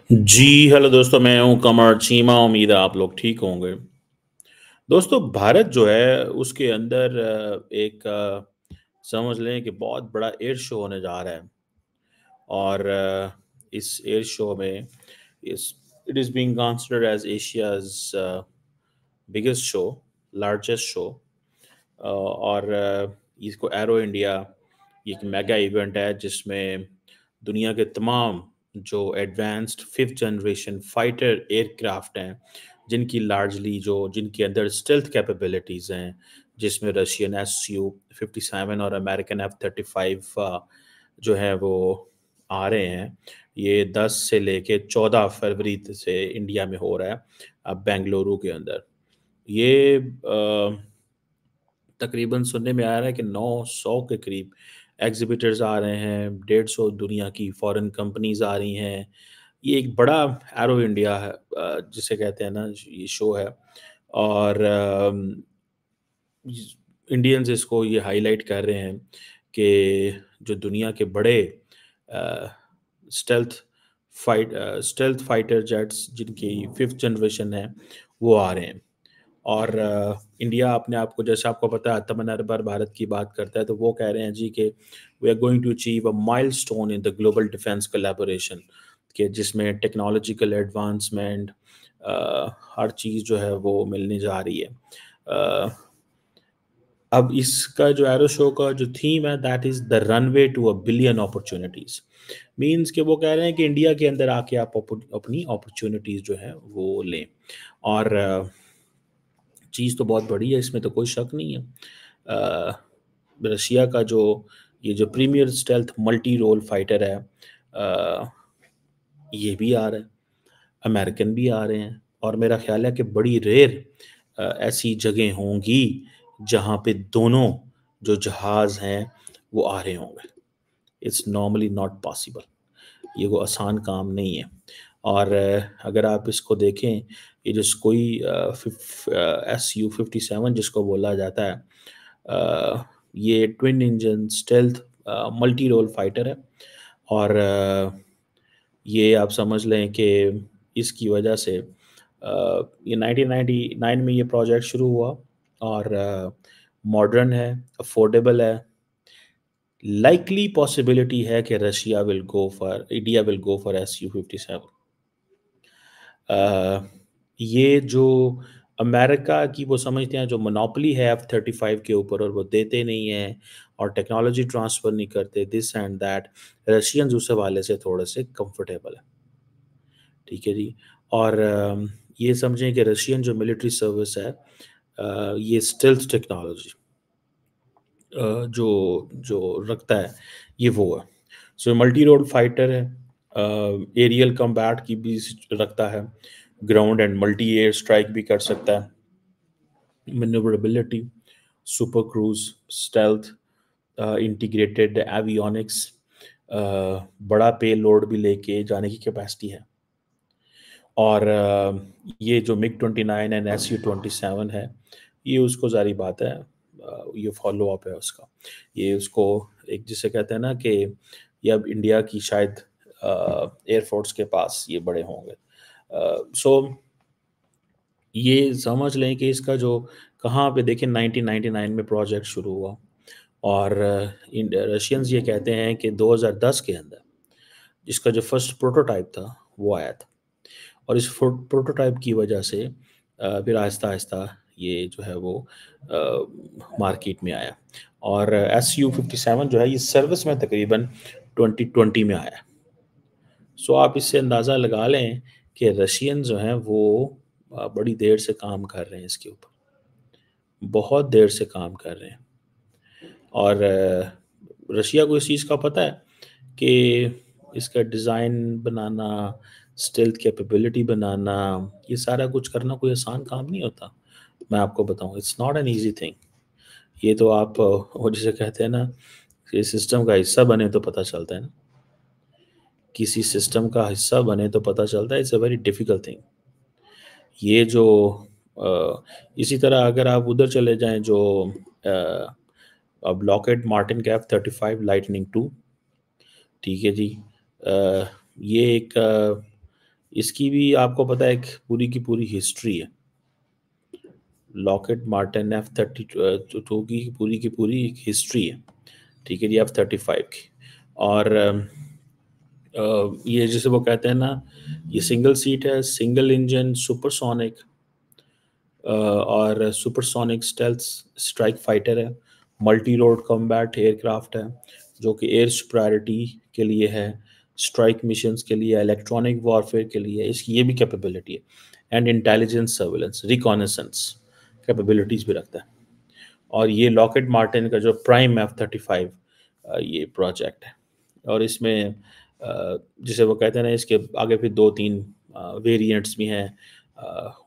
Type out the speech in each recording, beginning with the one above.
जी, hello दोस्तों, मैं हूँ कमर चीमा। उम्मीद है आप लोग ठीक होंगे। दोस्तों, भारत जो है उसके अंदर समझ लें कि बहुत बड़ा एयर शो होने जा रहा है। और इस एयर शो में इस it is being considered as Asia's biggest show, largest show. और इसको एरो इंडिया, ये एक मेगा इवेंट है जिसमें दुनिया के तमाम जो advanced fifth generation fighter aircraft हैं, जिनके अंदर स्टेल्थ कैपेबिलिटीज़ हैं, जिसमें रशियन SU-57 और अमेरिकन F-35 जो है वो आ रहे हैं। ये 10 से लेके 14 फरवरी से इंडिया में हो रहा है, बेंगलुरु के अंदर। ये तकरीबन सुनने में आ रहा है कि 900 के करीब एग्ज़िबिटर्स आ रहे हैं, 150 दुनिया की फ़ॉरेन कंपनीज़ आ रही हैं। ये एक बड़ा एरो इंडिया है, जिसे कहते हैं ना, ये शो है। और इंडियंस इसको ये हाईलाइट कर रहे हैं कि जो दुनिया के बड़े स्टेल्थ स्टेल्थ फाइटर जेट्स जिनकी फिफ्थ जनरेशन है, वो आ रहे हैं। और इंडिया अपने आप को, जैसे आपको पता है, आत्मनिर्भर भारत की बात करता है, तो वो कह रहे हैं जी कि we are going to achieve a milestone in the global defence collaboration, कि जिसमें टेक्नोलॉजिकल एडवांसमेंट, हर चीज़ जो है वो मिलने जा रही है। अ, अब इसका जो एरो शो का जो थीम है, that is the runway to a billion opportunities. Means कि वो कह रहे हैं कि इंडिया के अंदर आके आप अपनी अपॉर्चुनिटीज़ जो है वो लें। और चीज़ तो बहुत बड़ी है, इसमें तो कोई शक नहीं है। रशिया का जो ये जो premier stealth multi role fighter है, ये भी आ रहा है, अमेरिकन भी आ रहे हैं। और मेरा ख़्याल है कि बड़ी रेयर ऐसी जगह होंगी जहाँ पे दोनों जो जहाज़ हैं वो आ रहे होंगे। It's normally not possible. ये वो आसान काम नहीं है। और अगर आप इसको देखें, ये जो कोई SU-57 जिसको बोला जाता है, ये twin engine stealth multi role fighter है। और ये आप समझ लें कि इसकी वजह से ये 1999 में ये प्रोजेक्ट शुरू हुआ। और मॉडर्न है, अफोर्डेबल है। लाइकली पॉसिबिलिटी है कि India will go for SU-57। अ, ये जो अमेरिका की वो समझते हैं जो मोनोपोली है F-35 के ऊपर, और वो देते नहीं हैं और टेक्नोलॉजी ट्रांसफ़र नहीं करते, दिस एंड दैट, रशियंस उस हवाले से थोड़े से कंफर्टेबल है। ठीक है जी। और ये समझें कि रशियन जो मिलिट्री सर्विस है, ये स्टेल्थ टेक्नोलॉजी जो जो रखता है, ये वो है। सो मल्टी रोल फाइटर है, एरियल कम्बैट की भी रखता है, ground and multi air strike भी कर सकता है, manoeuvrability, super cruise, stealth, integrated avionics, बड़ा पे लोड भी लेके जाने की कैपेसिटी है। और ये जो मिग-29 एंड SU-27 है, ये उसको ज़ाहिर बात है, ये फ़ॉलो अप है उसका। ये उसको एक, जिसे कहते हैं ना कि ये अब इंडिया की शायद एयरफ़ोर्स के पास ये बड़े होंगे। सो ये समझ लें कि इसका जो कहाँ पे, देखिए 1999 में प्रोजेक्ट शुरू हुआ। और रशियंस ये कहते हैं कि 2010 के अंदर इसका जो फर्स्ट प्रोटोटाइप था वो आया था। और इस प्रोटोटाइप की वजह से फिर आहिस्ता-आहिस्ता ये जो है वो मार्केट में आया। और SU-57 जो है ये सर्विस में तकरीबन 2020 में आया। सो आप इससे अंदाज़ा लगा लें कि रशियन जो हैं वो बड़ी देर से काम कर रहे हैं इसके ऊपर, बहुत देर से काम कर रहे हैं। और रशिया को इस चीज़ का पता है कि इसका डिज़ाइन बनाना, स्टेल्थ कैपेबिलिटी बनाना, ये सारा कुछ करना कोई आसान काम नहीं होता। मैं आपको बताऊँ, it's not an easy thing. ये तो आप वो जिसे कहते हैं ना, ये सिस्टम का हिस्सा बने तो पता चलता है ना, किसी सिस्टम का हिस्सा बने तो पता चलता है, it's a very difficult thing. ये जो इसी तरह अगर आप उधर चले जाएँ जो अ, अब लॉकहीड मार्टिन के F-35 लाइटनिंग II, ठीक है जी। ये एक इसकी भी आपको पता है एक पूरी की पूरी हिस्ट्री है। लॉकहीड मार्टिन F-32 की पूरी एक हिस्ट्री है, ठीक है जी, F-35 की। और ये जैसे वो कहते हैं ना, ये सिंगल सीट है, सिंगल इंजन, सुपरसोनिक और सुपरसोनिक स्टेल्थ स्ट्राइक फाइटर है, मल्टी रोड कॉम्बैट एयरक्राफ्ट है, जो कि एयर सुपरियॉरिटी के लिए है, स्ट्राइक मिशंस के लिए, इलेक्ट्रॉनिक वॉरफेयर के लिए इसकी ये भी कैपेबिलिटी है, and intelligence surveillance reconnaissance capabilities भी रखता है। और ये लॉकहीड मार्टिन का जो प्राइम F-35 ये प्रोजेक्ट है, और इसमें जिसे वो कहते हैं ना, इसके आगे फिर दो तीन वेरिएंट्स भी हैं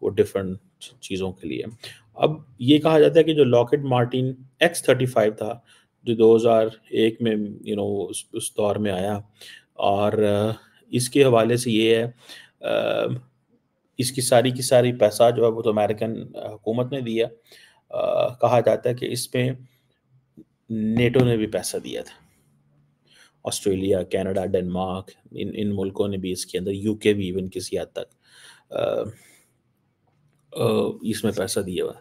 वो डिफरेंट चीज़ों के लिए। अब ये कहा जाता है कि जो लॉकहीड मार्टिन X-35 था, जो 2001 में उस दौर में आया, और इसके हवाले से ये है, इसकी सारी की सारी पैसा जो है वो तो अमेरिकन हुकूमत ने दिया। कहा जाता है कि इसमें नेटो ने भी पैसा दिया था। ऑस्ट्रेलिया, कनाडा, डेनमार्क, इन मुल्कों ने भी इसके अंदर, यूके भी इवन किसी हद तक इसमें पैसा दिया हुआ है।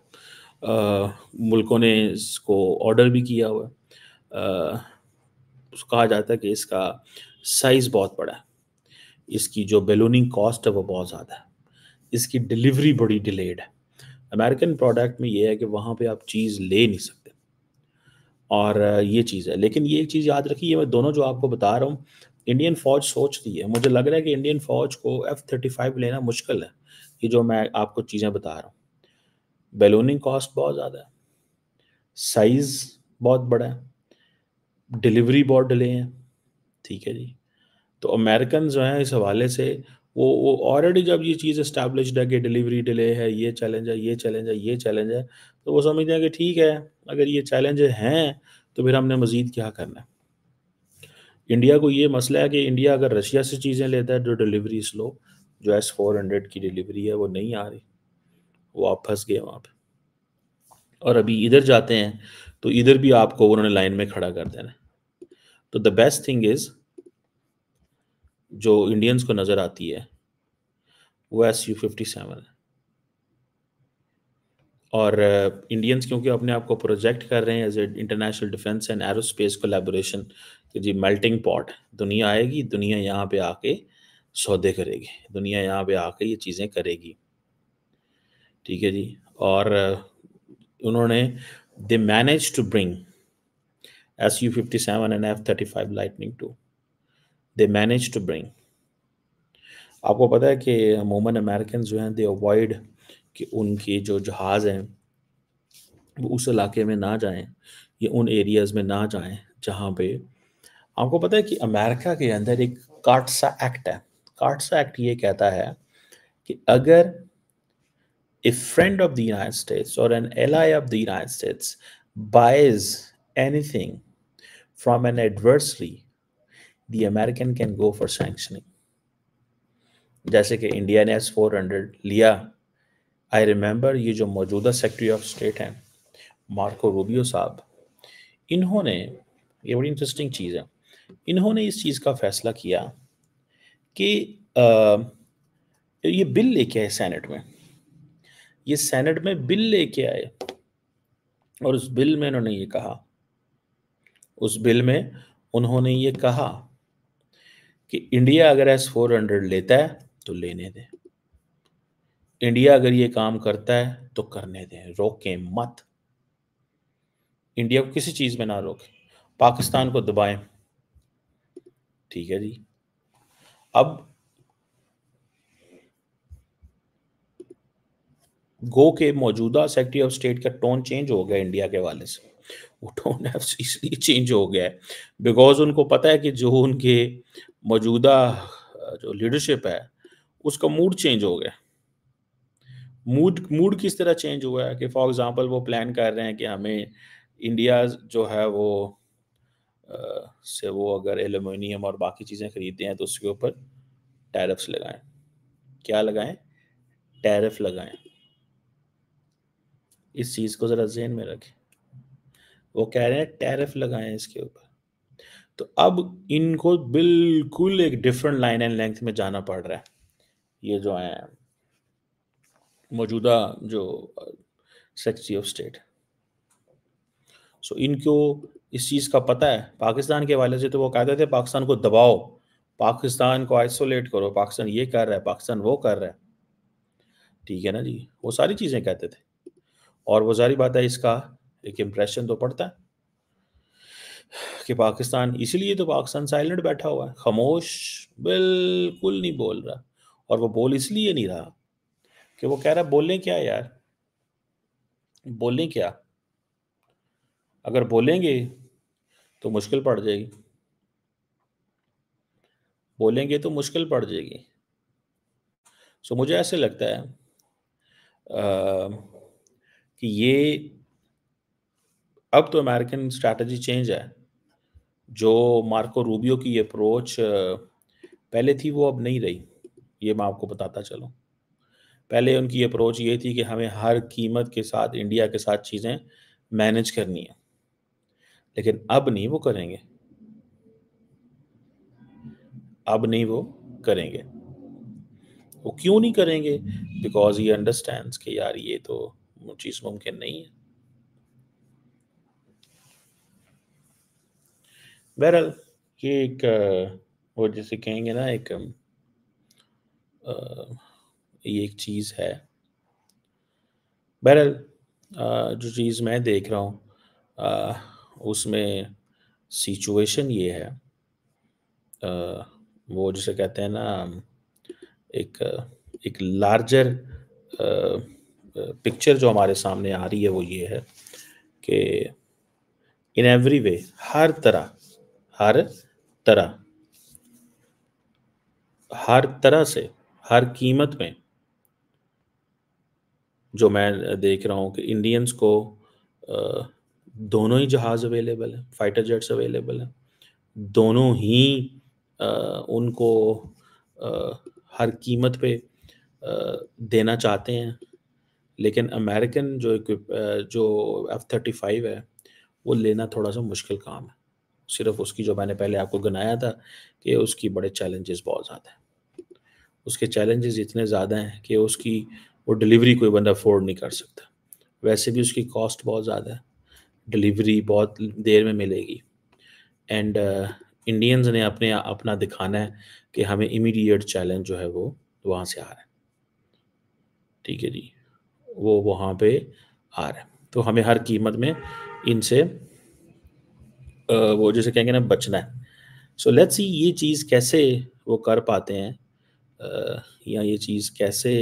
मुल्कों ने इसको ऑर्डर भी किया हुआ है। कहा जाता है कि इसका साइज़ बहुत बड़ा है, इसकी जो बैलूनिंग कॉस्ट है वो बहुत ज़्यादा है, इसकी डिलीवरी बड़ी डिलेड है। अमेरिकन प्रोडक्ट में ये है कि वहाँ पे आप चीज़ ले नहीं सकते, और ये चीज़ है। लेकिन ये एक चीज़ याद रखिए, ये मैं दोनों जो आपको बता रहा हूँ, इंडियन फ़ौज सोचती है। मुझे लग रहा है कि इंडियन फ़ौज को F-35 लेना मुश्किल है, ये जो मैं आपको चीज़ें बता रहा हूँ। बैलूनिंग कॉस्ट बहुत ज़्यादा है, साइज़ बहुत बड़ा है, डिलीवरी बहुत डिले है, ठीक है जी। तो अमेरिकन जो हैं इस हवाले से, वो ऑलरेडी जब ये चीज़ एस्टैब्लिश्ड है कि डिलीवरी डिले है, ये चैलेंज है, ये चैलेंज है, ये चैलेंज है, तो वो समझते हैं कि ठीक है, अगर ये चैलेंज हैं तो फिर हमने मज़ीद क्या करना है। इंडिया को ये मसला है कि इंडिया अगर रशिया से चीज़ें लेता है, जो डिलीवरी स्लो, जो S-400 की डिलीवरी है वो नहीं आ रही, वो आप फंस गए वहाँ पे। और अभी इधर जाते हैं तो इधर भी आपको उन्होंने लाइन में खड़ा कर देना है। तो द बेस्ट थिंग इज़, जो इंडियंस को नज़र आती है वो Su-57 है। और इंडियंस क्योंकि अपने आप को प्रोजेक्ट कर रहे हैं as a international defence and aerospace collaboration, कि जी मेल्टिंग पॉट, दुनिया आएगी, दुनिया यहाँ पे आके सौदे करेगी, दुनिया यहाँ पे आके ये चीज़ें करेगी, ठीक है जी। और उन्होंने they manage to bring Su-57 and F-35 lightning too, they manage to bring. आपको पता है कि अमूमन अमेरिकन जो हैं दे अवॉइड कि उनके जो जहाज़ हैं वो उस इलाके में ना जाएं, या उन एरियाज़ में ना जाएं जहाँ पे, आपको पता है कि अमेरिका के अंदर एक कार्टसा एक्ट है। कार्टसा एक्ट ये कहता है कि अगर a friend of the United States or an ally of the United States buys anything from an adversary, the American can go for sanctioning. जैसे कि इंडिया ने S-400 लिया, आई रिमेंबर ये जो मौजूदा सेक्रेटरी ऑफ स्टेट हैं Marco Rubio साहब, इन्होंने, ये बड़ी इंटरेस्टिंग चीज़ है, इन्होंने इस चीज़ का फैसला किया कि ये बिल लेके आए सेनेट में, ये सेनेट में बिल लेके आए, और उस बिल में उन्होंने ये कहा, उस बिल में उन्होंने ये कहा कि इंडिया अगर S-400 लेता है तो लेने दें, इंडिया अगर ये काम करता है तो करने दें, रोकें मत, इंडिया को किसी चीज़ में ना रोकें, पाकिस्तान को दबाएं, ठीक है जी। अब गो के मौजूदा सेक्रेटरी ऑफ स्टेट का टोन चेंज हो गया इंडिया के हवाले से। वो टोन इसलिए चेंज हो गया है बिकॉज उनको पता है कि जो उनके मौजूदा जो लीडरशिप है उसका मूड चेंज हो गया। मूड मूड किस तरह चेंज हुआ है कि फॉर एग्जांपल वो प्लान कर रहे हैं कि हमें इंडिया जो है वो से वो अगर एल्यूमिनियम और बाकी चीज़ें खरीदते हैं तो उसके ऊपर टैरिफ्स लगाएं। क्या लगाएं? टैरिफ लगाएं। इस चीज़ को ज़रा ज़हन में रखें, वो कह रहे हैं टैरिफ लगाएं इसके ऊपर। तो अब इनको बिल्कुल एक डिफरेंट लाइन एंड लेंथ में जाना पड़ रहा है ये जो हैं मौजूदा जो सेक्रेटरी ऑफ स्टेट, सो इनको इस चीज़ का पता है। पाकिस्तान के हवाले से तो वो कहते थे पाकिस्तान को दबाओ, पाकिस्तान को आइसोलेट करो, पाकिस्तान ये कर रहा है, पाकिस्तान वो कर रहा है। ठीक है ना जी, वो सारी चीज़ें कहते थे। और वो ज़ाहिर बात है इसका एक इम्प्रेशन तो पड़ता है कि पाकिस्तान, इसीलिए तो पाकिस्तान साइलेंट बैठा हुआ है, खामोश, बिल्कुल नहीं बोल रहा। और वो बोल इसलिए नहीं रहा कि वो कह रहा है बोलें क्या यार, बोलें क्या, अगर बोलेंगे तो मुश्किल पड़ जाएगी, बोलेंगे तो मुश्किल पड़ जाएगी। सो मुझे ऐसे लगता है कि ये अब तो अमेरिकन स्ट्रैटेजी चेंज है। जो मार्को रूबियो की अप्रोच पहले थी वो अब नहीं रही, ये मैं आपको बताता चलूँ। पहले उनकी अप्रोच ये थी कि हमें हर कीमत के साथ इंडिया के साथ चीज़ें मैनेज करनी है, लेकिन अब नहीं वो करेंगे, अब नहीं वो करेंगे। वो क्यों नहीं करेंगे? बिकॉज़ ही अंडरस्टैंड्स कि यार ये तो वो चीज़ मुमकिन नहीं है। बहरहाल ये एक वो जिसे कहेंगे ना एक ये एक चीज़ है। बहरहाल जो चीज़ मैं देख रहा हूँ उसमें सिचुएशन ये है, अ, वो जिसे कहते हैं ना एक एक लार्जर पिक्चर जो हमारे सामने आ रही है वो ये है कि इन एवरी वे, हर तरह हर तरह से, हर कीमत में, जो मैं देख रहा हूँ कि इंडियंस को अ, दोनों ही जहाज़ अवेलेबल हैं, फाइटर जेट्स अवेलेबल हैं, दोनों ही अ, उनको अ, हर कीमत पे देना चाहते हैं। लेकिन अमेरिकन जो F-35 है, वो लेना थोड़ा-सा मुश्किल काम है। सिर्फ़ उसकी जो मैंने पहले आपको गिनाया था कि उसकी बड़े चैलेंजेस बहुत ज़्यादा हैं। उसके चैलेंजेस इतने ज़्यादा हैं कि उसकी वो डिलीवरी कोई बंदा अफ़ोर्ड नहीं कर सकता। वैसे भी उसकी कॉस्ट बहुत ज़्यादा है, डिलीवरी बहुत देर में मिलेगी एंड इंडियंस ने अपना दिखाना है कि हमें इमीडिएट चैलेंज जो है वो वहाँ से आ रहा है। ठीक है जी, वो वहाँ पे आ रहा है। तो हमें हर कीमत में इनसे वो जिसे कहेंगे ना बचना है। सो लेट्स सी ये चीज़ कैसे वो कर पाते हैं, या ये चीज़ कैसे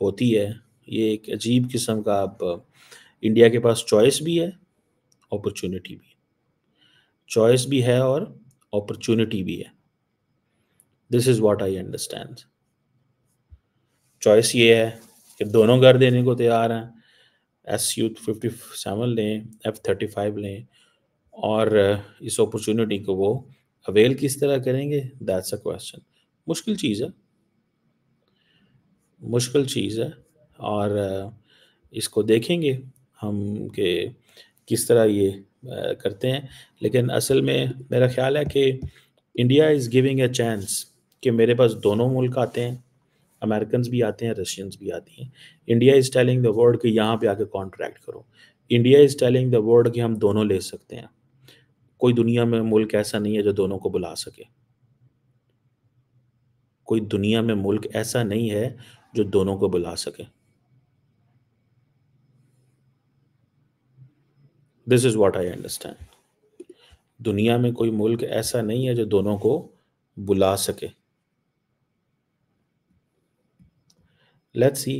होती है। ये एक अजीब किस्म का अब इंडिया के पास चॉइस भी है, अपॉर्च्युनिटी भी है। चॉइस भी है और अपॉर्च्युनिटी भी है। This is what I understand. Choice ये है कि दोनों घर देने को तैयार हैं। Su-57 लें, F-35 लें और इस अपॉर्च्युनिटी को वो अवेल किस तरह करेंगे, दैट्स अ क्वेश्चन। मुश्किल चीज़ है, मुश्किल चीज़ है और इसको देखेंगे हम कि किस तरह ये करते हैं। लेकिन असल में मेरा ख़्याल है कि India is giving a chance कि मेरे पास दोनों मुल्क आते हैं, अमेरिकन्स भी आते हैं, रशियंस भी आती हैं। India is telling the world कि यहाँ पे आके कॉन्ट्रैक्ट करो। India is telling the world कि हम दोनों ले सकते हैं। कोई दुनिया में मुल्क ऐसा नहीं है जो दोनों को बुला सके। कोई दुनिया में मुल्क ऐसा नहीं है जो दोनों को बुला सके। This is what I understand. दुनिया में कोई मुल्क ऐसा नहीं है जो दोनों को बुला सके। लेट्स सी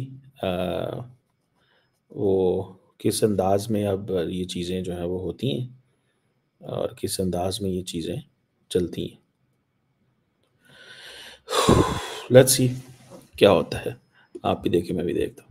वो किस अंदाज में अब ये चीज़ें जो हैं वो होती हैं और किस अंदाज में ये चीज़ें चलती हैं। लेट्स सी क्या होता है। आप भी देखिए, मैं भी देखता हूँ।